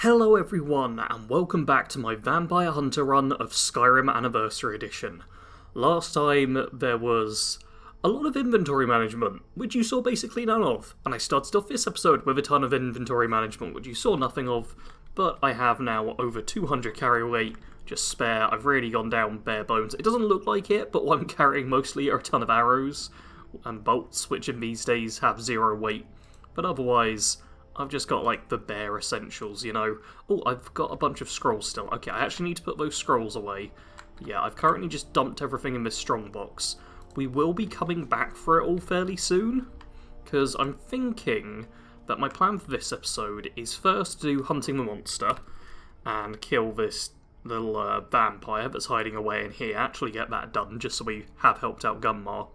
Hello everyone, and welcome back to my Vampire Hunter run of Skyrim Anniversary Edition. Last time there was a lot of inventory management, which you saw basically none of, and I started off this episode with a ton of inventory management, which you saw nothing of, but I have now over 200 carry weight, just spare. I've really gone down bare bones. It doesn't look like it, but what I'm carrying mostly are a ton of arrows and bolts, which in these days have 0 weight, but otherwise I've just got, like, the bare essentials, you know. Oh, I've got a bunch of scrolls still. Okay, I actually need to put those scrolls away. Yeah, I've currently just dumped everything in this strongbox. We will be coming back for it all fairly soon, because I'm thinking that my plan for this episode is first to do Hunting the Monster, and kill this little vampire that's hiding away in here, actually get that done, just so we have helped out Gunmar.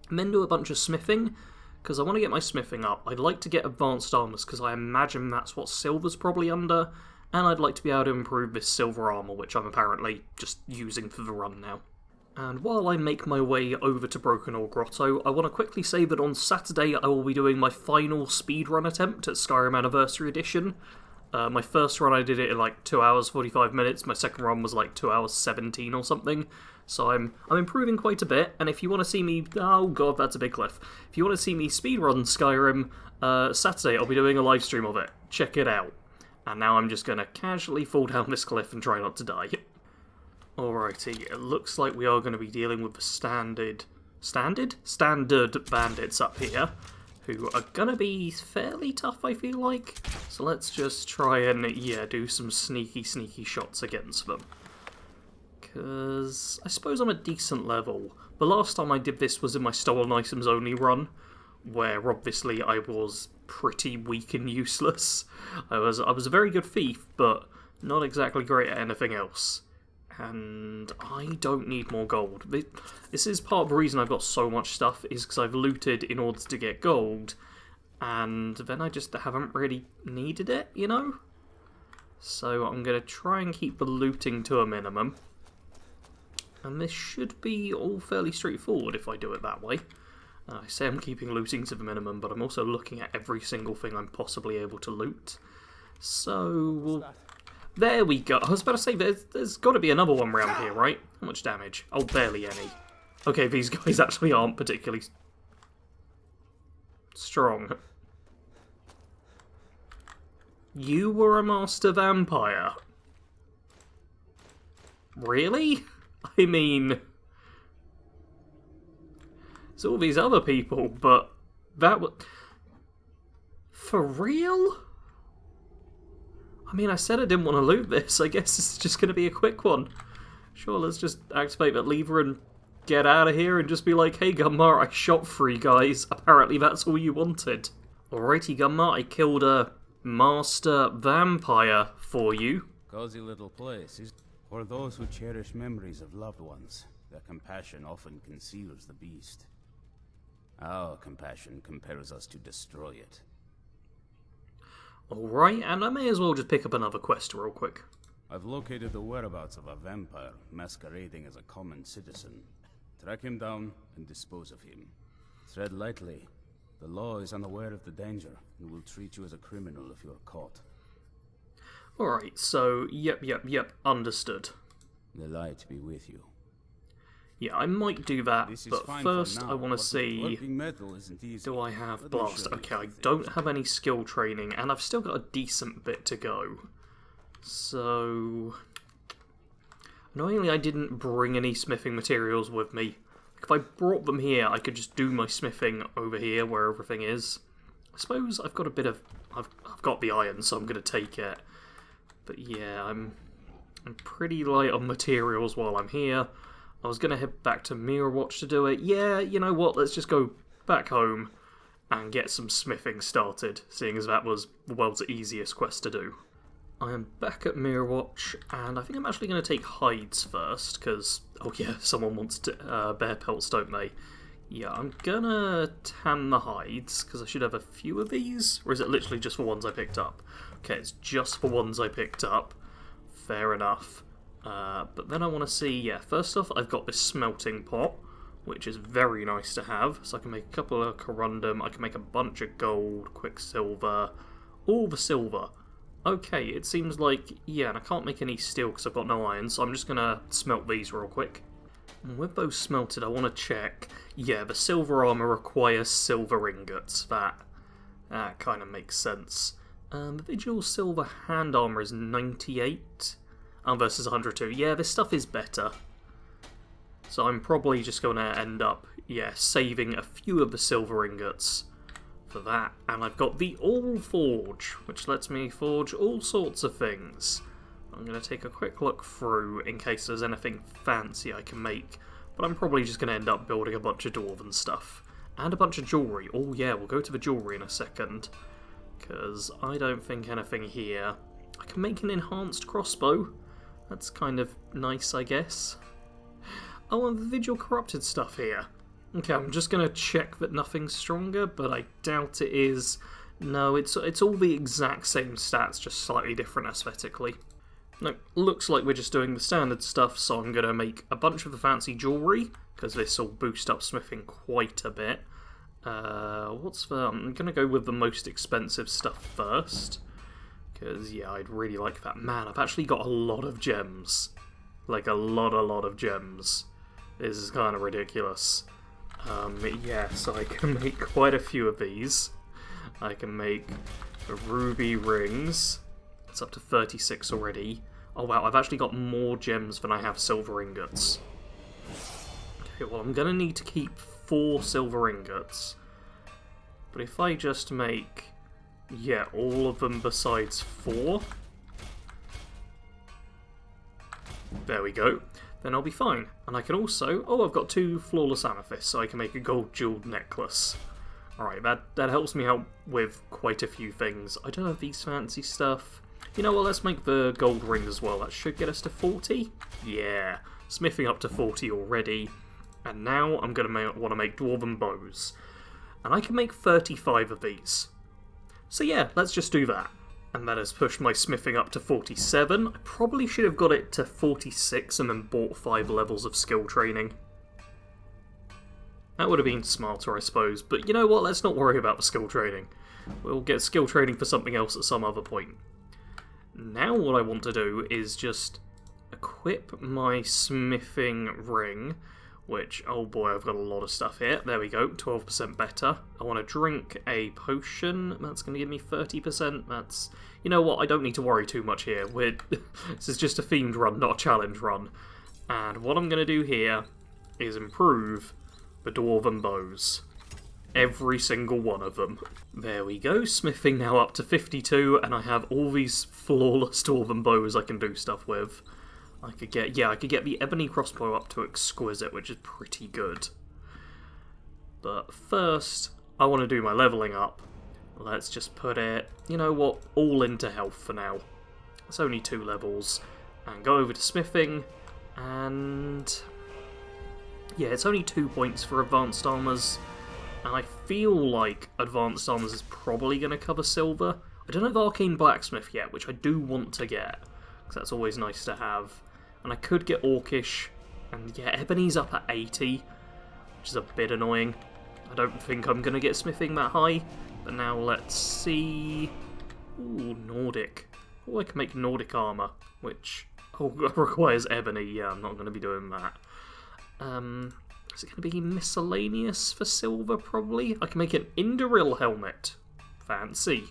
And then do a bunch of smithing, because I want to get my smithing up. I'd like to get advanced armors, because I imagine that's what silver's probably under, and I'd like to be able to improve this silver armor, which I'm apparently just using for the run now. And while I make my way over to Broken Ore Grotto, I want to quickly say that on Saturday I will be doing my final speedrun attempt at Skyrim Anniversary Edition. My first run I did it in like 2 hours 45 minutes, my second run was like 2 hours 17 or something. So I'm improving quite a bit, and if you want to see me... Oh god, that's a big cliff. If you want to see me speedrun Skyrim, Saturday I'll be doing a live stream of it. Check it out. And now I'm just going to casually fall down this cliff and try not to die. Alrighty, it looks like we are going to be dealing with the standard bandits up here, who are going to be fairly tough, I feel like. So let's just try and, yeah, do some sneaky shots against them. Because I suppose I'm a decent level. The last time I did this was in my Stolen Items Only run, where obviously I was pretty weak and useless. I was a very good thief, but not exactly great at anything else. And I don't need more gold. This is part of the reason I've got so much stuff, is because I've looted in order to get gold, and then I just haven't really needed it, you know? So I'm going to try and keep the looting to a minimum. And this should be all fairly straightforward if I do it that way. I say I'm keeping looting to the minimum, but I'm also looking at every single thing I'm possibly able to loot. So... there we go. I was about to say, there's got to be another one around here, right? How much damage? Oh, barely any. Okay, these guys actually aren't particularly strong. You were a master vampire? Really? I mean... it's all these other people, but that was... for real? I mean, I said I didn't want to loot this. I guess it's just going to be a quick one. Sure, let's just activate that lever and get out of here and just be like, hey, Gunmar, I shot 3 guys. Apparently that's all you wanted. Alrighty, Gunmar, I killed a master vampire for you. Cozy little place. For those who cherish memories of loved ones, their compassion often conceals the beast. Our compassion compels us to destroy it. Alright, and I may as well just pick up another quest real quick. I've located the whereabouts of a vampire masquerading as a common citizen. Track him down and dispose of him. Tread lightly. The law is unaware of the danger and will treat you as a criminal if you are caught. Alright, so, yep, understood. The light be with you. Yeah, I might do that, but first I want to see, do I have blast? Okay, I don't have any skill training, and I've still got a decent bit to go. So, annoyingly I didn't bring any smithing materials with me. If I brought them here, I could just do my smithing over here where everything is. I suppose I've got a bit of, I've got the iron, so I'm going to take it. But yeah, I'm pretty light on materials while I'm here. I was going to head back to Mirror Watch to do it. Yeah, you know what, let's just go back home and get some smithing started, seeing as that was the world's easiest quest to do. I am back at Mirror Watch, and I think I'm actually going to take hides first, because, oh yeah, someone wants to, bear pelts, don't they? Yeah, I'm going to tan the hides, because I should have a few of these, or is it literally just for ones I picked up? Okay, it's just for ones I picked up. Fair enough. But then I want to see, yeah, first off, I've got this smelting pot, which is very nice to have. So I can make a couple of corundum, I can make a bunch of gold, quicksilver, all the silver. Okay, it seems like, yeah, and I can't make any steel because I've got no iron, so I'm just going to smelt these real quick. And with those smelted, I want to check, yeah, the silver armour requires silver ingots. That kind of makes sense. The Vigil silver hand armour is 98 versus 102. Yeah, this stuff is better. So I'm probably just going to end up, yeah, saving a few of the silver ingots for that. And I've got the All Forge, which lets me forge all sorts of things. I'm going to take a quick look through in case there's anything fancy I can make. But I'm probably just going to end up building a bunch of dwarven stuff. And a bunch of jewellery. Oh yeah, we'll go to the jewellery in a second. Because I don't think anything here. I can make an enhanced crossbow. That's kind of nice, I guess. Oh, and the Vigil Corrupted stuff here. Okay, I'm just going to check that nothing's stronger, but I doubt it is. No, it's all the exact same stats, just slightly different aesthetically. No, looks like we're just doing the standard stuff, so I'm going to make a bunch of the fancy jewellery, because this will boost up smithing quite a bit. I'm going to go with the most expensive stuff first, because, yeah, I'd really like that. Man, I've actually got a lot of gems. Like, a lot of gems. This is kind of ridiculous. Yeah, so I can make quite a few of these. I can make the ruby rings. It's up to 36 already. Oh wow, I've actually got more gems than I have silver ingots. Okay, well I'm going to need to keep 4 silver ingots. But if I just make, yeah, all of them besides 4. There we go. Then I'll be fine. And I can also... Oh, I've got 2 flawless amethysts, so I can make a gold jeweled necklace. Alright, that helps me out with quite a few things. I don't have these fancy stuff. You know what, let's make the gold ring as well. That should get us to 40. Yeah, smithing up to 40 already. And now I'm going to want to make dwarven bows. And I can make 35 of these. So yeah, let's just do that. And that has pushed my smithing up to 47. I probably should have got it to 46 and then bought 5 levels of skill training. That would have been smarter, I suppose. But you know what, let's not worry about the skill training. We'll get skill training for something else at some other point. Now what I want to do is just equip my smithing ring, which, oh boy, I've got a lot of stuff here. There we go, 12% better. I want to drink a potion. That's going to give me 30%. That's... You know what, I don't need to worry too much here. This is just a themed run, not a challenge run. And what I'm going to do here is improve the dwarven bows. Every single one of them. There we go, smithing now up to 52, and I have all these flawless dwarven bows I can do stuff with. I could get the ebony crossbow up to exquisite, which is pretty good. But first, I want to do my levelling up. Let's just put it, you know what, all into health for now. It's only 2 levels. And go over to smithing, and... yeah, it's only 2 points for advanced armours. And I feel like advanced armours is probably going to cover silver. I don't have arcane blacksmith yet, which I do want to get, because that's always nice to have. And I could get orcish, and yeah, ebony's up at 80, which is a bit annoying. I don't think I'm going to get smithing that high, but now let's see... Ooh, Nordic. Oh, I can make Nordic armour, which requires ebony. Yeah, I'm not going to be doing that. Is it going to be miscellaneous for silver, probably? I can make an Indoril helmet. Fancy.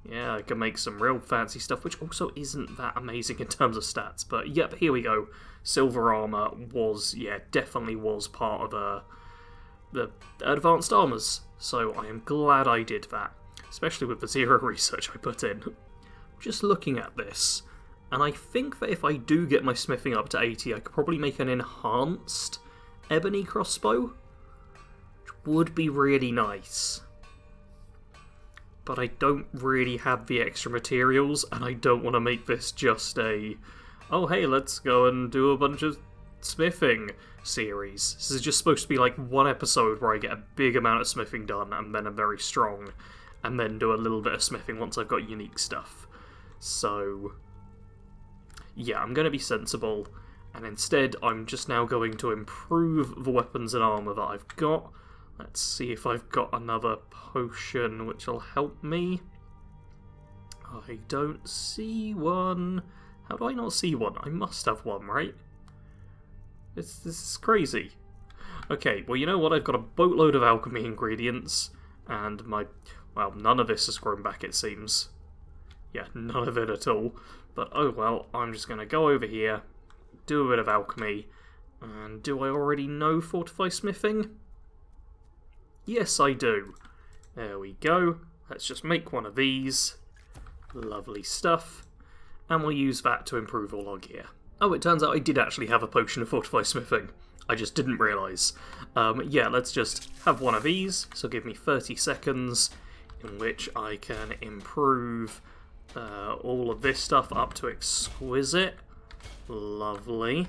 Yeah, I can make some real fancy stuff, which also isn't that amazing in terms of stats. But yep, here we go. Silver armor was, yeah, definitely was part of the advanced armors. So I am glad I did that, especially with the 0 research I put in. Just looking at this, and I think that if I do get my smithing up to 80, I could probably make an enhanced ebony crossbow, which would be really nice. But I don't really have the extra materials, and I don't want to make this just a, oh hey, let's go and do a bunch of smithing series. This is just supposed to be like one episode where I get a big amount of smithing done, and then I'm very strong, and then do a little bit of smithing once I've got unique stuff. So, yeah, I'm going to be sensible, and instead I'm just now going to improve the weapons and armour that I've got. Let's see if I've got another potion which will help me. I don't see one. How do I not see one? I must have one, right? This is crazy. Okay, well, you know what? I've got a boatload of alchemy ingredients, and well, none of this has grown back, it seems. Yeah, none of it at all. But oh well, I'm just going to go over here, do a bit of alchemy, and do I already know fortify smithing? Yes, I do. There we go. Let's just make one of these. Lovely stuff. And we'll use that to improve all our gear. Oh, it turns out I did actually have a potion of fortify smithing. I just didn't realise. Yeah, let's just have one of these. So give me 30 seconds in which I can improve all of this stuff up to exquisite. Lovely.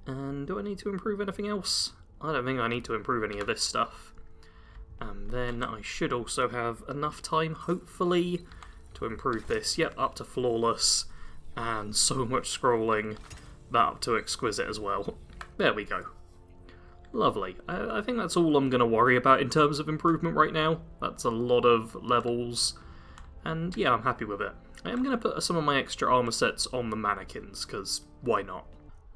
And do I need to improve anything else? I don't think I need to improve any of this stuff. And then I should also have enough time, hopefully, to improve this. Yep, up to flawless. And so much scrolling. That up to exquisite as well. There we go. Lovely. I think that's all I'm going to worry about in terms of improvement right now. That's a lot of levels. And yeah, I'm happy with it. I am going to put some of my extra armor sets on the mannequins, because why not?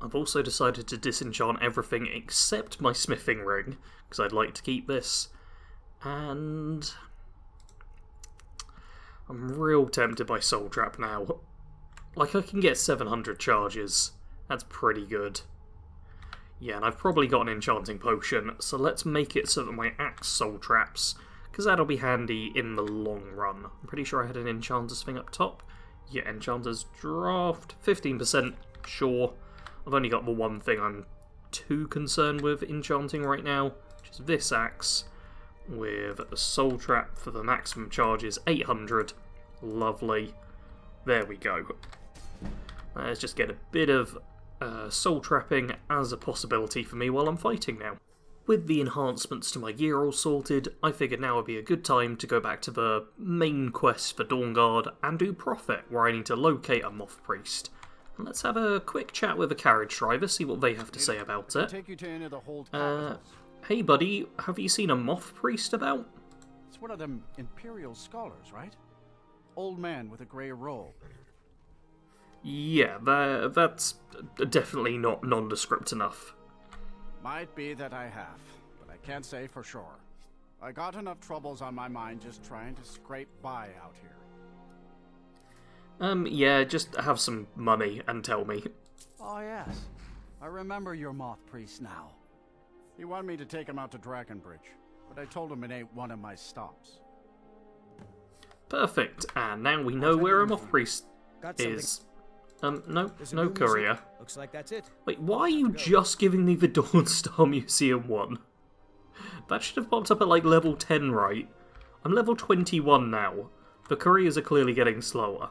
I've also decided to disenchant everything except my smithing ring, because I'd like to keep this. And I'm real tempted by Soul Trap now. Like, I can get 700 charges. That's pretty good. Yeah, and I've probably got an enchanting potion, so let's make it so that my axe soul traps, because that'll be handy in the long run. I'm pretty sure I had an enchanter's thing up top. Yeah, enchanter's draft, 15%, sure. I've only got the one thing I'm too concerned with enchanting right now, which is this axe, with a soul trap for the maximum charges, 800. Lovely. There we go. Let's just get a bit of soul trapping as a possibility for me while I'm fighting now. With the enhancements to my gear all sorted, I figured now would be a good time to go back to the main quest for Dawnguard and do Prophet, where I need to locate a Moth Priest. And let's have a quick chat with a carriage driver, see what they have to say about it. Take you to any of the hold capitals. Hey buddy, have you seen a Moth Priest about? It's one of them Imperial scholars, right? Old man with a grey robe. Yeah, that's definitely not nondescript enough. Might be that I have, but I can't say for sure. I got enough troubles on my mind just trying to scrape by out here. Yeah, just have some money and tell me. Oh yes, I remember your Moth Priest now. He wanted me to take him out to Dragonbridge, but I told him it ain't one of my stops. Perfect, and now we know where a Moth Priest is. No courier. Looks like that's it. Wait, why are you just giving me the Dawnstar Museum one? That should have popped up at like level 10, right? I'm level 21 now. The couriers are clearly getting slower.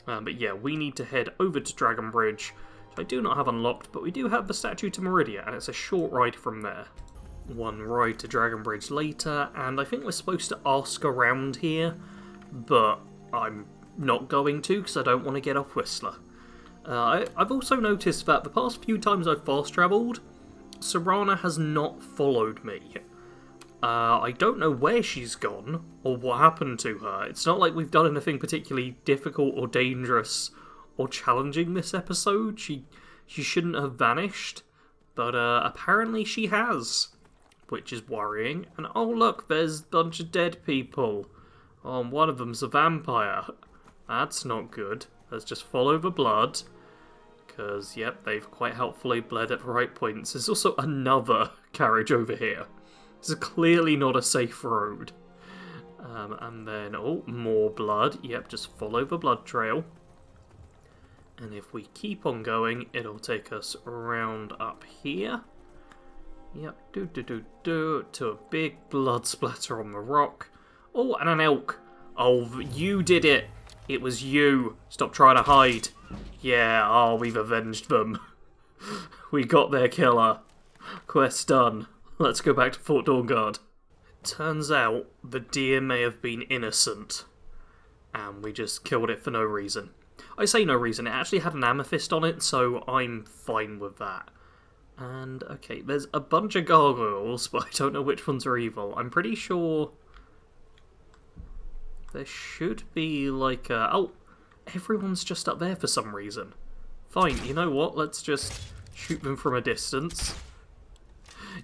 But yeah, we need to head over to Dragonbridge, which I do not have unlocked, but we do have the statue to Meridia, and it's a short ride from there. One ride to Dragonbridge later, and I think we're supposed to ask around here, but I'm not going to because I don't want to get off Whistler. I've also noticed that the past few times I've fast travelled, Serana has not followed me. I don't know where she's gone, or what happened to her. It's not like we've done anything particularly difficult or dangerous or challenging this episode. She shouldn't have vanished, but apparently she has, which is worrying. And oh look, there's a bunch of dead people. One of them's a vampire. That's not good. Let's just follow the blood. Because, yep, they've quite helpfully bled at the right points. There's also another carriage over here. This is clearly not a safe road. And then, oh, more blood. Yep, just follow the blood trail. And if we keep on going, it'll take us around up here. Yep, to a big blood splatter on the rock. Oh, and an elk. Oh, you did it. It was you. Stop trying to hide. Yeah, oh, we've avenged them. We got their killer. Quest done. Let's go back to Fort Dawnguard. Turns out the deer may have been innocent, and we just killed it for no reason. I say no reason, it actually had an amethyst on it, so I'm fine with that. And, okay, there's a bunch of gargoyles, but I don't know which ones are evil. I'm pretty sure There should be like a... Oh, everyone's just up there for some reason. Fine, you know what? Let's just shoot them from a distance.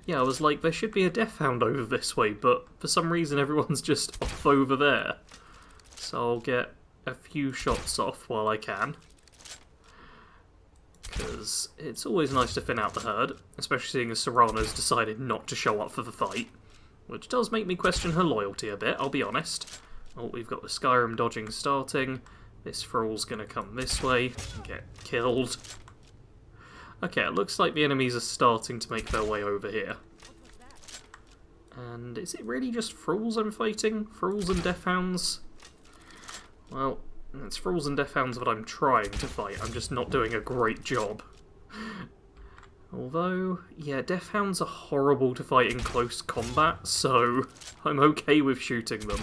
Yeah, I was like, there should be a Death Hound over this way, but for some reason everyone's just off over there. So I'll get a few shots off while I can. Because it's always nice to thin out the herd, especially seeing as Serrano's decided not to show up for the fight. Which does make me question her loyalty a bit, I'll be honest. Oh, we've got the Skyrim dodging starting. This thrall's gonna come this way and get killed. Okay, it looks like the enemies are starting to make their way over here. And is it really just thralls I'm fighting? Thralls and Death Hounds? Well, it's thralls and Death Hounds that I'm trying to fight, I'm just not doing a great job. Although, yeah, Death Hounds are horrible to fight in close combat, so I'm okay with shooting them.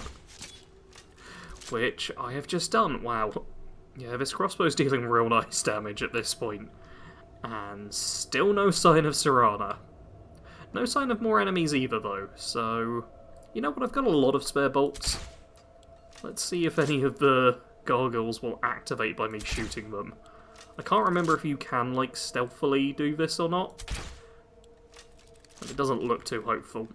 Which I have just done, wow. Yeah, this crossbow's dealing real nice damage at this point. And still no sign of Serrana. No sign of more enemies either, though, so... You know what, I've got a lot of spare bolts. Let's see if any of the gargoyles will activate by me shooting them. I can't remember if you can, like, stealthily do this or not. But it doesn't look too hopeful.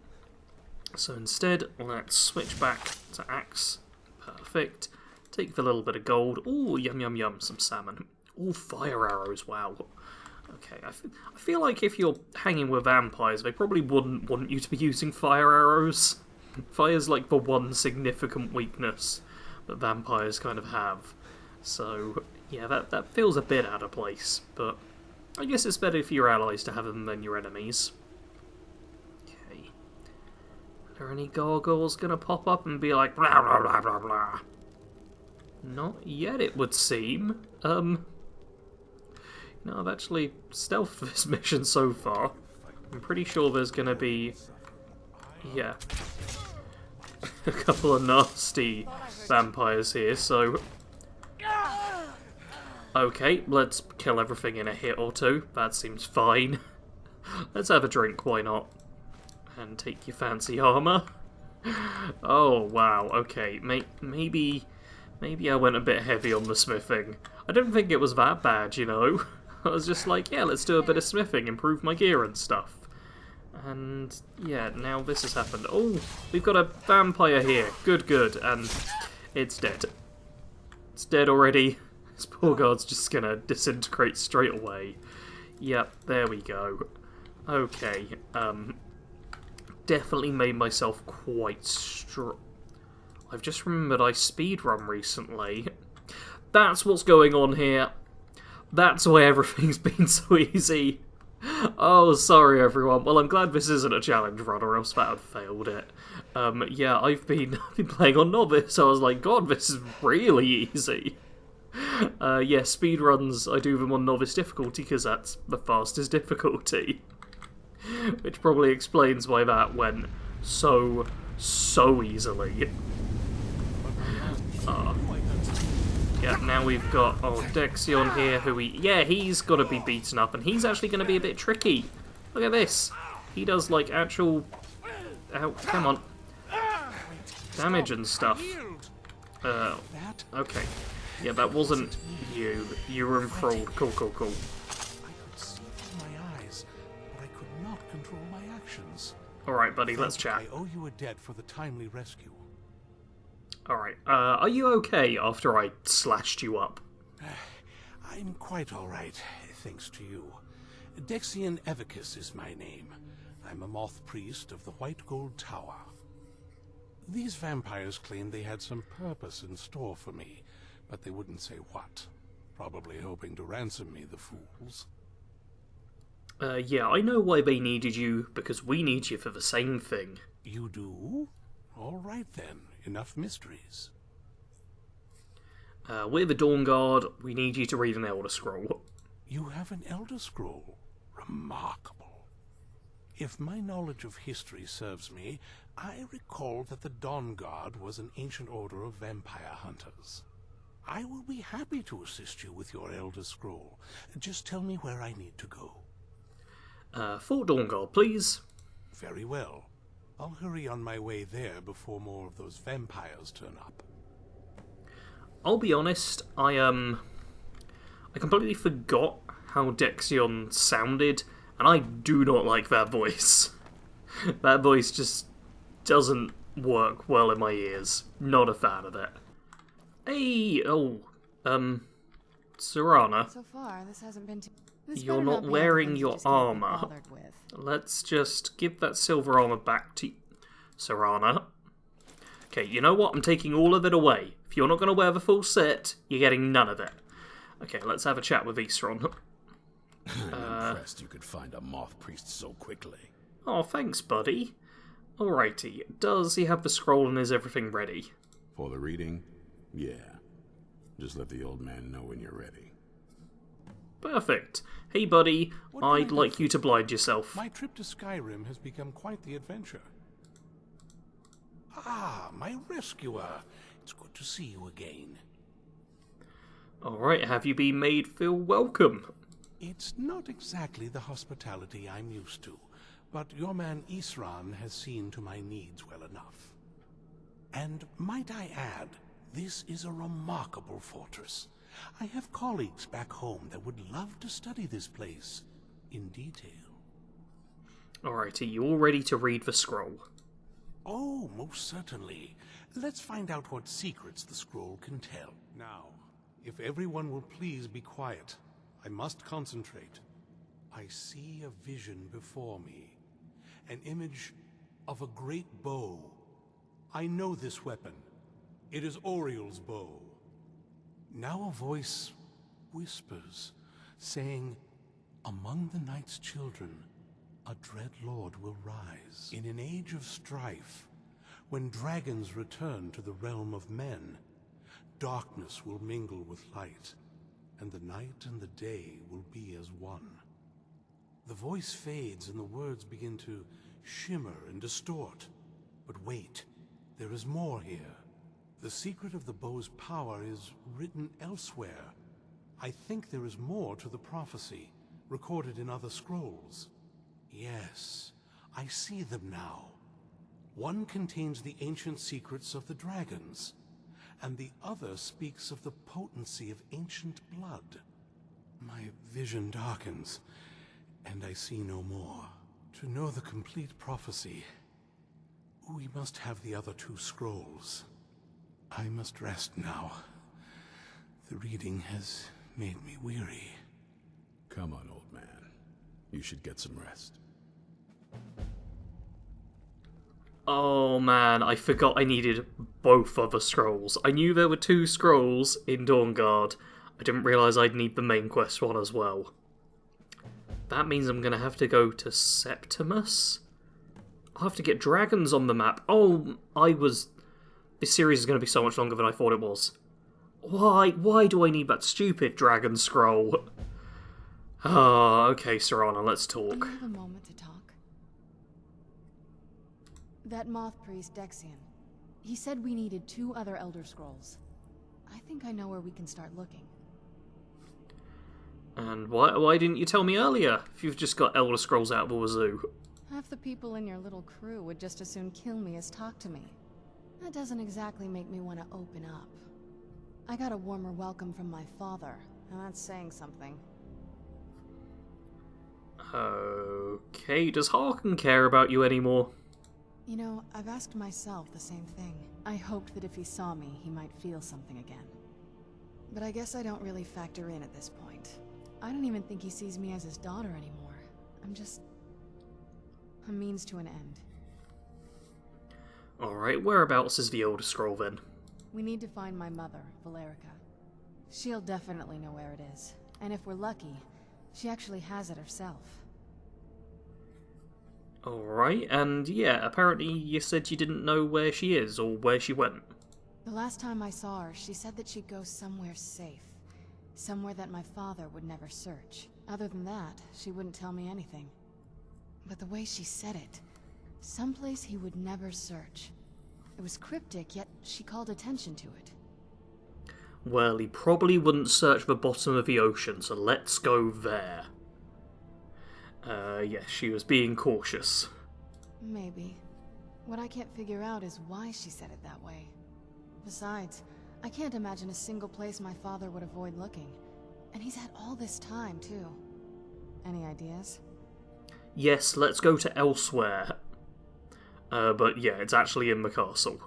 So instead, let's switch back to axe. Perfect. Take the little bit of gold. Ooh, yum yum yum, some salmon. Ooh, fire arrows, wow. Okay, I feel like if you're hanging with vampires, they probably wouldn't want you to be using fire arrows. Fire's like the one significant weakness that vampires kind of have. So, yeah, that feels a bit out of place, but I guess it's better for your allies to have them than your enemies. Okay. Are there any gargoyles gonna pop up and be like, blah blah blah blah blah? Not yet, it would seem. No, I've actually stealthed this mission so far. I'm pretty sure there's gonna be... yeah. a couple of nasty vampires here, so... Okay, let's kill everything in a hit or two. That seems fine. Let's have a drink, why not? And take your fancy armour. Oh, wow, okay. Maybe I went a bit heavy on the smithing. I don't think it was that bad, you know? I was just like, yeah, let's do a bit of smithing, improve my gear and stuff. And, yeah, now this has happened. Oh, we've got a vampire here. Good, good. And it's dead. It's dead already. This poor guard's just gonna disintegrate straight away. Yep, there we go. Okay, definitely made myself quite strong. I've just remembered I speedrun recently. That's what's going on here. That's why everything's been so easy. Oh, sorry everyone. Well, I'm glad this isn't a challenge run, or else that would have failed it. Yeah, I've been playing on Novice, so I was like, God, this is really easy. Yeah, speedruns, I do them on Novice difficulty, because that's the fastest difficulty. Which probably explains why that went so easily. Yeah, now we've got Dexion here, who he's got to be beaten up, and he's actually going to be a bit tricky. Look at this. He does, like, actual... come on. Damage and stuff. Okay. Yeah, that wasn't you. You were enthralled. Cool, cool, cool. I could see with my eyes, but I could not control my actions. Alright, buddy, let's chat. I owe you a debt for the timely rescue. Alright, are you okay after I slashed you up? I'm quite alright, thanks to you. Dexion Evicus is my name. I'm a moth priest of the White Gold Tower. These vampires claimed they had some purpose in store for me, but they wouldn't say what. Probably hoping to ransom me, the fools. Yeah, I know why they needed you, because we need you for the same thing. You do? All right then, enough mysteries. We're the Dawnguard, we need you to read an Elder Scroll. You have an Elder Scroll? Remarkable. If my knowledge of history serves me, I recall that the Dawnguard was an ancient order of vampire hunters. I will be happy to assist you with your Elder Scroll. Just tell me where I need to go. Fort Dawnguard, please. Very well. I'll hurry on my way there before more of those vampires turn up. I'll be honest, I completely forgot how Dexion sounded, and I do not like that voice. That voice just doesn't work well in my ears. Not a fan of it. Hey, Serana. So far, this hasn't been too... You're not wearing your armor. Let's just give that silver armor back to Serana. Okay, you know what? I'm taking all of it away. If you're not going to wear the full set, you're getting none of it. Okay, let's have a chat with Isron. I'm impressed you could find a moth priest so quickly. Oh, thanks, buddy. Alrighty, does he have the scroll and is everything ready? For the reading? Yeah. Just let the old man know when you're ready. Perfect. Hey, buddy, I'd like you to blind yourself. My trip to Skyrim has become quite the adventure. Ah, my rescuer. It's good to see you again. Alright, have you been made feel welcome? It's not exactly the hospitality I'm used to, but your man Isran has seen to my needs well enough. And might I add, this is a remarkable fortress. I have colleagues back home that would love to study this place in detail. Alright, are you all ready to read the scroll? Oh, most certainly. Let's find out what secrets the scroll can tell. Now, if everyone will please be quiet, I must concentrate. I see a vision before me, an image of a great bow. I know this weapon. It is Oriel's bow. Now a voice whispers, saying, among the night's children, a dread lord will rise. In an age of strife, when dragons return to the realm of men, darkness will mingle with light, and the night and the day will be as one. The voice fades and the words begin to shimmer and distort. But wait, there is more here. The secret of the bow's power is written elsewhere. I think there is more to the prophecy, recorded in other scrolls. Yes, I see them now. One contains the ancient secrets of the dragons, and the other speaks of the potency of ancient blood. My vision darkens, and I see no more. To know the complete prophecy, we must have the other two scrolls. I must rest now. The reading has made me weary. Come on, old man. You should get some rest. Oh man, I forgot I needed both other scrolls. I knew there were two scrolls in Dawnguard. I didn't realise I'd need the main quest one as well. That means I'm going to have to go to Septimus? I'll have to get dragons on the map. Oh, this series is going to be so much longer than I thought it was. Why do I need that stupid dragon scroll? Ah, okay, Serana, let's talk. Do you have a moment to talk? That moth priest, Dexion, he said we needed 2 other Elder Scrolls. I think I know where we can start looking. And why didn't you tell me earlier, if you've just got Elder Scrolls out of the wazoo? Half the people in your little crew would just as soon kill me as talk to me. That doesn't exactly make me want to open up. I got a warmer welcome from my father, and that's saying something. Okay, does Harkin care about you anymore? You know, I've asked myself the same thing. I hoped that if he saw me, he might feel something again. But I guess I don't really factor in at this point. I don't even think he sees me as his daughter anymore. I'm just a means to an end. Alright, whereabouts is the Elder Scroll then? We need to find my mother, Valerica. She'll definitely know where it is. And if we're lucky, she actually has it herself. Alright, and yeah, apparently you said you didn't know where she is, or where she went. The last time I saw her, she said that she'd go somewhere safe. Somewhere that my father would never search. Other than that, she wouldn't tell me anything. But the way she said it, someplace he would never search. It was cryptic, yet she called attention to it. Well, he probably wouldn't search the bottom of the ocean, so let's go there. Yes, she was being cautious. Maybe. What I can't figure out is why she said it that way. Besides, I can't imagine a single place my father would avoid looking. And he's had all this time, too. Any ideas? Yes, let's go to elsewhere. But yeah, it's actually in the castle.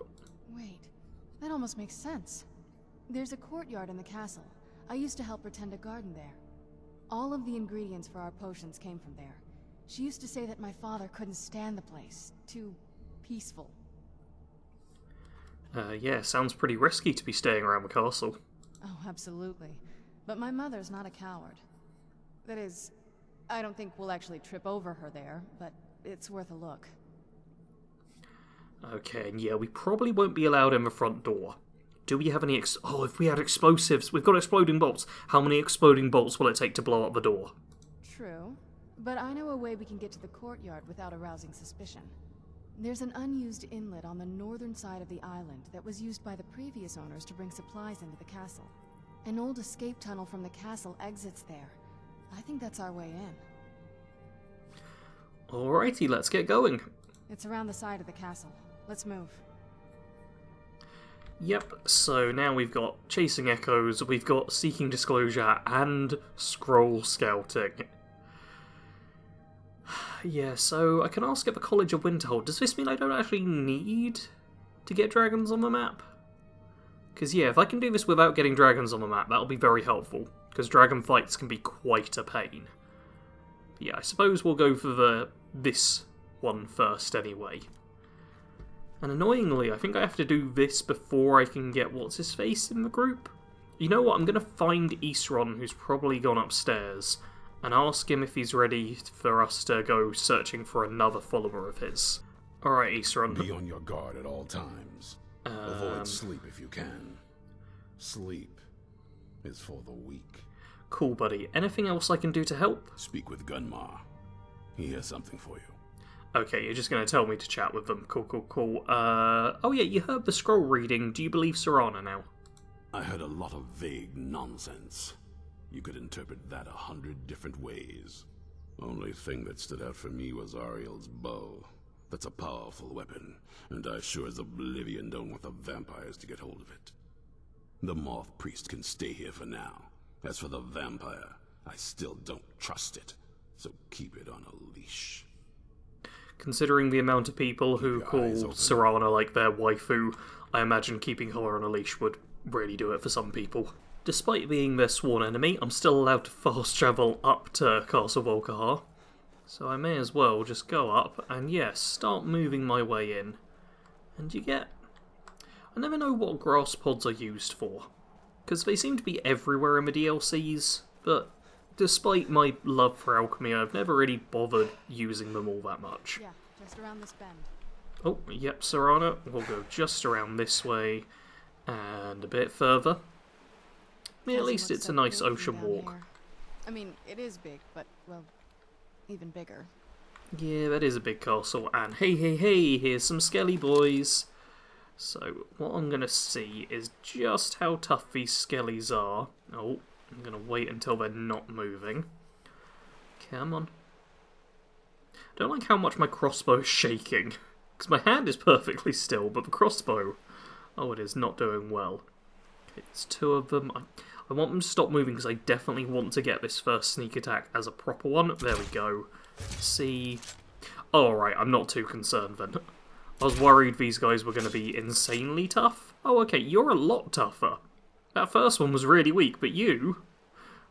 Wait, that almost makes sense. There's a courtyard in the castle. I used to help her tend a garden there. All of the ingredients for our potions came from there. She used to say that my father couldn't stand the place. Too peaceful. Yeah, sounds pretty risky to be staying around the castle. Oh, absolutely. But my mother's not a coward. That is, I don't think we'll actually trip over her there, but it's worth a look. Okay, and yeah, we probably won't be allowed in the front door. Do we have any oh, if we had explosives, we've got exploding bolts. How many exploding bolts will it take to blow up the door? True, but I know a way we can get to the courtyard without arousing suspicion. There's an unused inlet on the northern side of the island that was used by the previous owners to bring supplies into the castle. An old escape tunnel from the castle exits there. I think that's our way in. Alrighty, let's get going. It's around the side of the castle. Let's move. Yep, so now we've got Chasing Echoes, we've got Seeking Disclosure, and Scroll Scouting. Yeah, so I can ask at the College of Winterhold, does this mean I don't actually need to get dragons on the map? Because yeah, if I can do this without getting dragons on the map, that'll be very helpful, because dragon fights can be quite a pain. But yeah, I suppose we'll go for this one first anyway. And annoyingly, I think I have to do this before I can get what's-his-face in the group. You know what, I'm going to find Isron, who's probably gone upstairs, and ask him if he's ready for us to go searching for another follower of his. Alright, Isron. Be on your guard at all times. Avoid sleep if you can. Sleep is for the weak. Cool, buddy. Anything else I can do to help? Speak with Gunmar. He has something for you. Okay, you're just going to tell me to chat with them. Cool. Oh yeah, you heard the scroll reading. Do you believe Serana now? I heard a lot of vague nonsense. You could interpret that 100 different ways. Only thing that stood out for me was Ariel's bow. That's a powerful weapon, and I sure as oblivion don't want the vampires to get hold of it. The Moth Priest can stay here for now. As for the vampire, I still don't trust it, so keep it on a leash. Considering the amount of people who call Serana like their waifu, I imagine keeping her on a leash would really do it for some people. Despite being their sworn enemy, I'm still allowed to fast travel up to Castle Volkihar. So I may as well just go up and, yes, start moving my way in. And you get... I never know what grass pods are used for, because they seem to be everywhere in the DLCs, but despite my love for alchemy, I've never really bothered using them all that much. Yeah, just around this bend. Oh, yep, Serana. We'll go just around this way and a bit further. I mean, at least it's a nice ocean walk. I mean, it is big, but, well, even bigger. Yeah, that is a big castle, and hey, here's some skelly boys. So, what I'm going to see is just how tough these skellies are. Oh, I'm going to wait until they're not moving. Come on. I don't like how much my crossbow is shaking, because my hand is perfectly still, but the crossbow, oh, it is not doing well. Okay, there's two of them. I want them to stop moving, because I definitely want to get this first sneak attack as a proper one. There we go. See... Oh, alright, I'm not too concerned then. I was worried these guys were going to be insanely tough. Oh, okay, you're a lot tougher. That first one was really weak, but you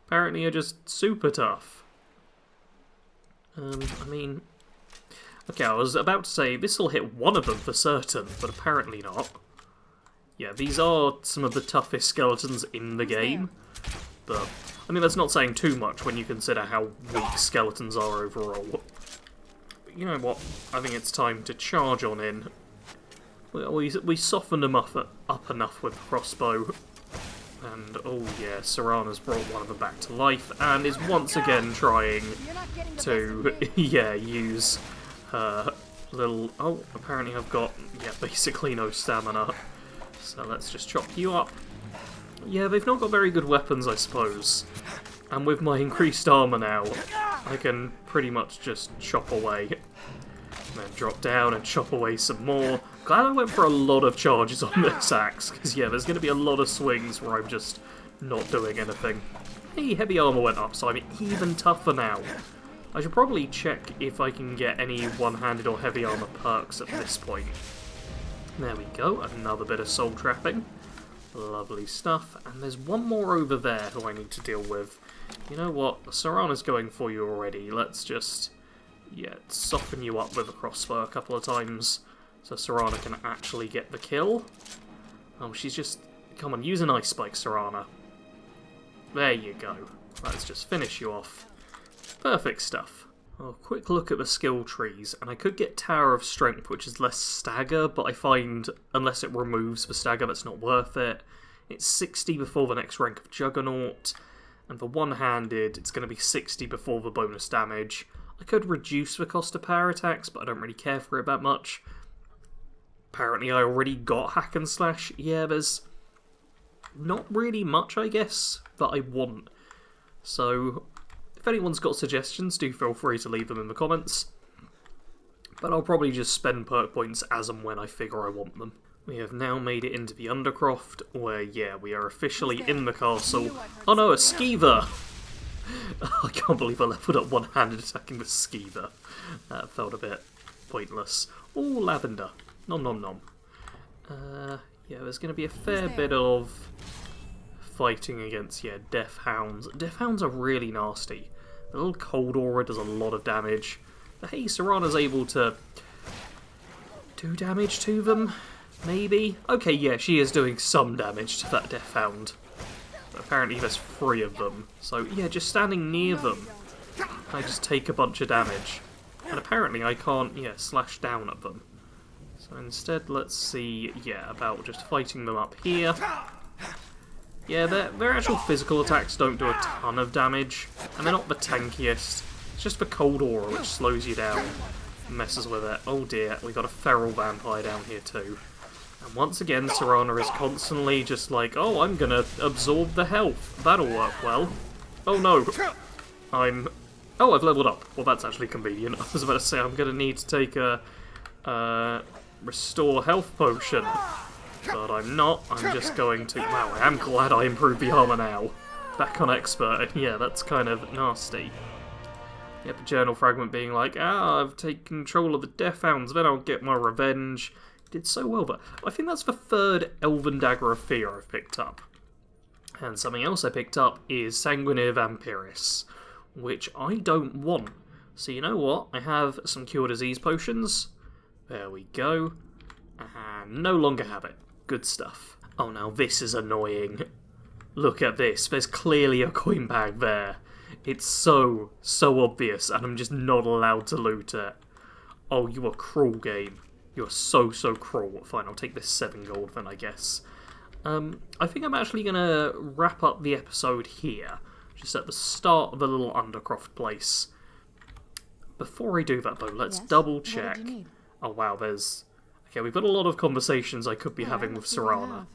apparently are just super tough. I mean... Okay, I was about to say, this will hit one of them for certain, but apparently not. Yeah, these are some of the toughest skeletons in the game, but, I mean, that's not saying too much when you consider how weak skeletons are overall. But you know what? I think it's time to charge on in. We softened them up enough with the crossbow, and oh yeah, Serana's brought one of them back to life, and is once again trying to, yeah, use her little... Oh, apparently I've got, yeah, basically no stamina. So let's just chop you up. Yeah, they've not got very good weapons, I suppose. And with my increased armour now, I can pretty much just chop away. And then drop down and chop away some more. Glad I went for a lot of charges on this axe, because yeah, there's going to be a lot of swings where I'm just not doing anything. Hey, heavy armor went up, so I'm even tougher now. I should probably check if I can get any one-handed or heavy armor perks at this point. There we go, another bit of soul trapping. Lovely stuff. And there's one more over there who I need to deal with. You know what? Serana's going for you already. Let's just, yeah, soften you up with a crossbow a couple of times so Serana can actually get the kill. Oh, she's just... Come on, use an ice spike, Serana. There you go. Let's just finish you off. Perfect stuff. Oh, quick look at the skill trees, and I could get Tower of Strength, which is less stagger, but I find, unless it removes the stagger, that's not worth it. It's 60 before the next rank of Juggernaut, and for one-handed, it's going to be 60 before the bonus damage. I could reduce the cost of power attacks, but I don't really care for it that much. Apparently I already got Hack and Slash. Yeah, there's not really much, I guess, that I want. So, if anyone's got suggestions, do feel free to leave them in the comments. But I'll probably just spend perk points as and when I figure I want them. We have now made it into the Undercroft, where, yeah, we are officially in the castle. Oh no, a Skeever! I can't believe I leveled up one-handed attacking the Skeever. That felt a bit pointless. Oh, lavender. Nom nom nom. Yeah, there's going to be a fair bit of fighting against, yeah, Death Hounds. Death Hounds are really nasty. The little cold aura does a lot of damage. But hey, Serana's able to do damage to them, maybe? Okay, yeah, she is doing some damage to that Death Hound. But apparently there's 3 of them. So, yeah, just standing near them, I just take a bunch of damage. And apparently I can't, yeah, slash down at them. So instead, let's see, yeah, about just fighting them up here. Yeah, their actual physical attacks don't do a ton of damage, and they're not the tankiest. It's just the cold aura which slows you down and messes with it. Oh dear, we got a feral vampire down here too. And once again, Serana is constantly just like, oh, I'm gonna absorb the health. That'll work well. Oh no. Oh, I've leveled up. Well, that's actually convenient. I was about to say I'm gonna need to take a restore health potion. But I'm not. I'm just going to... Wow, I am glad I improved the armor now. Back on expert, and yeah, that's kind of nasty. Yep, a journal fragment being like, I've taken control of the Death Hounds, then I'll get my revenge. Did so well, but I think that's the 3rd Elven Dagger of Fear I've picked up. And something else I picked up is Sanguinary Vampiris, which I don't want. So you know what? I have some Cure Disease potions. There we go. And no longer have it. Good stuff. Oh, now this is annoying. Look at this. There's clearly a coin bag there. It's so obvious, and I'm just not allowed to loot it. Oh, you are cruel, game. You're so cruel. Fine, I'll take this 7 gold then, I guess. I think I'm actually going to wrap up the episode here. Just at the start of the little Undercroft place. Before I do that, though, let's double check. Oh, wow, there's... Okay, we've got a lot of conversations I could be having with Serana.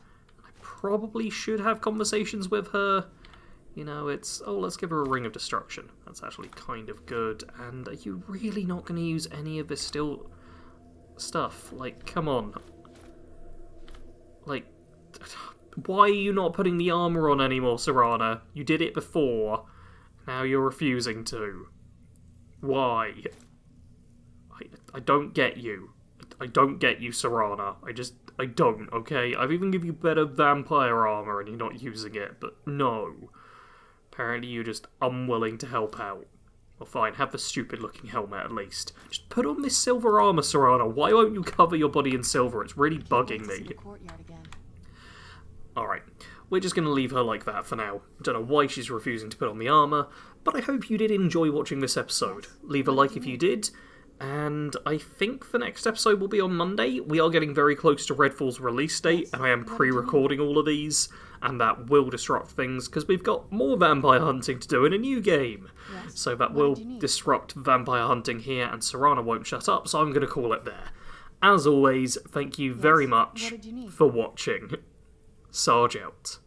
I probably should have conversations with her. You know, it's... Oh, let's give her a Ring of Destruction. That's actually kind of good. And are you really not going to use any of this still stuff? Like, come on. Like, why are you not putting the armor on anymore, Serana? You did it before. Now you're refusing to. Why? I don't get you. I don't get you, Serana. I don't, okay? I've even given you better vampire armor and you're not using it, but no. Apparently you're just unwilling to help out. Well, fine, have the stupid-looking helmet at least. Just put on this silver armor, Serana. Why won't you cover your body in silver? It's really bugging me. Alright, we're just going to leave her like that for now. Don't know why she's refusing to put on the armor, but I hope you did enjoy watching this episode. Leave a like if you did. And I think the next episode will be on Monday. We are getting very close to Redfall's release date, and I am pre-recording all of these, and that will disrupt things, because we've got more vampire hunting to do in a new game. So that will disrupt vampire hunting here, and Serana won't shut up, so I'm going to call it there. As always, thank you very much for watching. Sarge out.